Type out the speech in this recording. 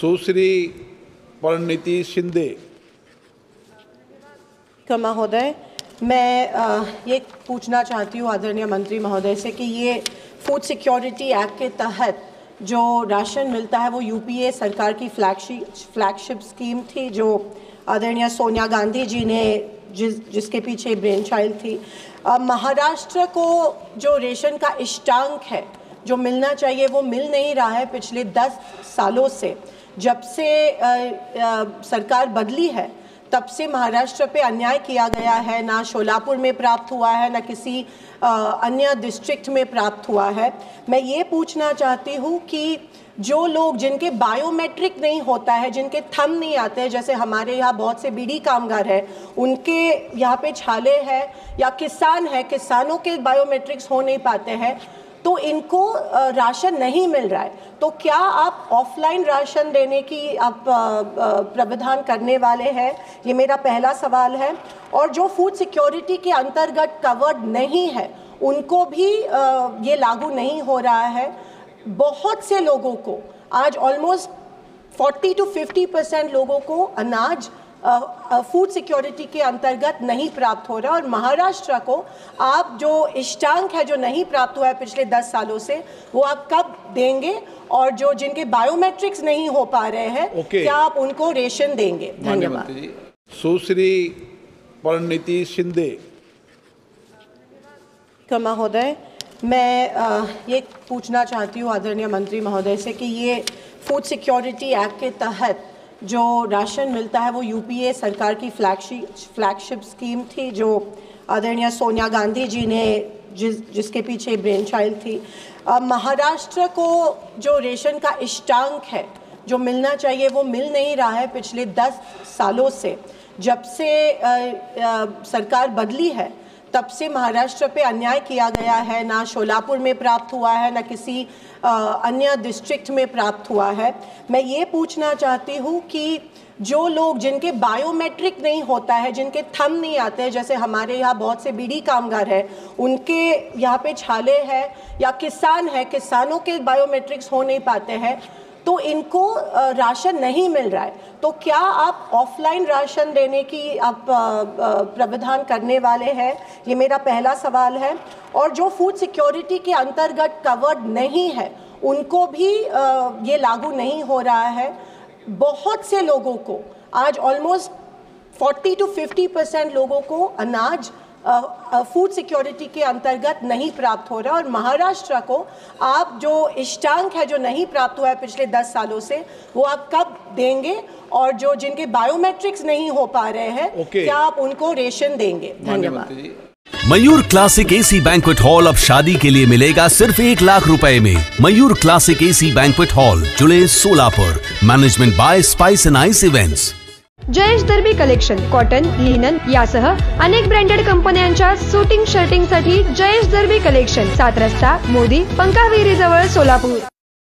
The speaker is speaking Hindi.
सुश्री परिणीति शिंदे। महोदय, मैं ये पूछना चाहती हूँ आदरणीय मंत्री महोदय से कि ये फूड सिक्योरिटी एक्ट के तहत जो राशन मिलता है वो यूपीए सरकार की फ्लैगशिप स्कीम थी, जो आदरणीय सोनिया गांधी जी ने जिसके पीछे ब्रेन चाइल्ड थी। महाराष्ट्र को जो रेशन का इष्टांक है जो मिलना चाहिए वो मिल नहीं रहा है पिछले 10 सालों से। जब से सरकार बदली है तब से महाराष्ट्र पे अन्याय किया गया है। ना शोलापुर में प्राप्त हुआ है, ना किसी अन्य डिस्ट्रिक्ट में प्राप्त हुआ है। मैं ये पूछना चाहती हूँ कि जो लोग जिनके बायोमेट्रिक नहीं होता है, जिनके थंब नहीं आते हैं, जैसे हमारे यहाँ बहुत से बीड़ी कामगार हैं, उनके यहाँ पे छाले हैं, या किसान हैं, किसानों के बायोमेट्रिक्स हो नहीं पाते हैं, तो इनको राशन नहीं मिल रहा है। तो क्या आप ऑफलाइन राशन देने की आप प्रावधान करने वाले हैं? ये मेरा पहला सवाल है। और जो फूड सिक्योरिटी के अंतर्गत कवर्ड नहीं है उनको भी ये लागू नहीं हो रहा है। बहुत से लोगों को आज ऑलमोस्ट 40 to 50% लोगों को अनाज फूड सिक्योरिटी के अंतर्गत नहीं प्राप्त हो रहा। और महाराष्ट्र को आप जो इष्टांक है जो नहीं प्राप्त हुआ है पिछले 10 सालों से, वो आप कब देंगे? और जो जिनके बायोमेट्रिक्स नहीं हो पा रहे हैं, क्या आप उनको रेशन देंगे? धन्यवाद। सुश्री परिणीति शिंदे। महोदय, मैं ये पूछना चाहती हूँ आदरणीय मंत्री महोदय से कि ये फूड सिक्योरिटी एक्ट के तहत जो राशन मिलता है वो यूपीए सरकार की फ्लैगशिप स्कीम थी, जो आदरणीय सोनिया गांधी जी ने जिसके पीछे ब्रेन चाइल्ड थी। महाराष्ट्र को जो रेशन का इष्टांक है जो मिलना चाहिए वो मिल नहीं रहा है पिछले 10 सालों से। जब से सरकार बदली है तब से महाराष्ट्र पे अन्याय किया गया है। ना शोलापुर में प्राप्त हुआ है, ना किसी अन्य डिस्ट्रिक्ट में प्राप्त हुआ है। मैं ये पूछना चाहती हूँ कि जो लोग जिनके बायोमेट्रिक नहीं होता है, जिनके थंब नहीं आते हैं, जैसे हमारे यहाँ बहुत से बीड़ी कामगार हैं, उनके यहाँ पे छाले हैं, या किसान हैं, किसानों के बायोमेट्रिक्स हो नहीं पाते हैं, तो इनको राशन नहीं मिल रहा है। तो क्या आप ऑफलाइन राशन देने की आप प्रावधान करने वाले हैं? ये मेरा पहला सवाल है। और जो फूड सिक्योरिटी के अंतर्गत कवर्ड नहीं है उनको भी ये लागू नहीं हो रहा है। बहुत से लोगों को आज ऑलमोस्ट 40 to 50% लोगों को अनाज फूड सिक्योरिटी के अंतर्गत नहीं प्राप्त हो रहा। और महाराष्ट्र को आप जो इष्टांक है जो नहीं प्राप्त हुआ है पिछले 10 सालों से, वो आप कब देंगे? और जो जिनके बायोमेट्रिक्स नहीं हो पा रहे हैं, क्या आप उनको रेशन देंगे? धन्यवाद। मयूर क्लासिक एसी बैंक्वेट हॉल अब शादी के लिए मिलेगा सिर्फ 1 लाख रुपए में। Mayur classic AC banquet hall, जुड़े Solapur. Management by spice and ice events. Jayesh दर्बी कलेक्शन, कॉटन, लिनन यासह अनेक ब्रँडेड कंपन्यांच्या सूटिंग शर्टिंग साठी जयेश दर्बी कलेक्शन, 7 रस्ता मोदी पंकाविहिरी जवळ सोलापूर।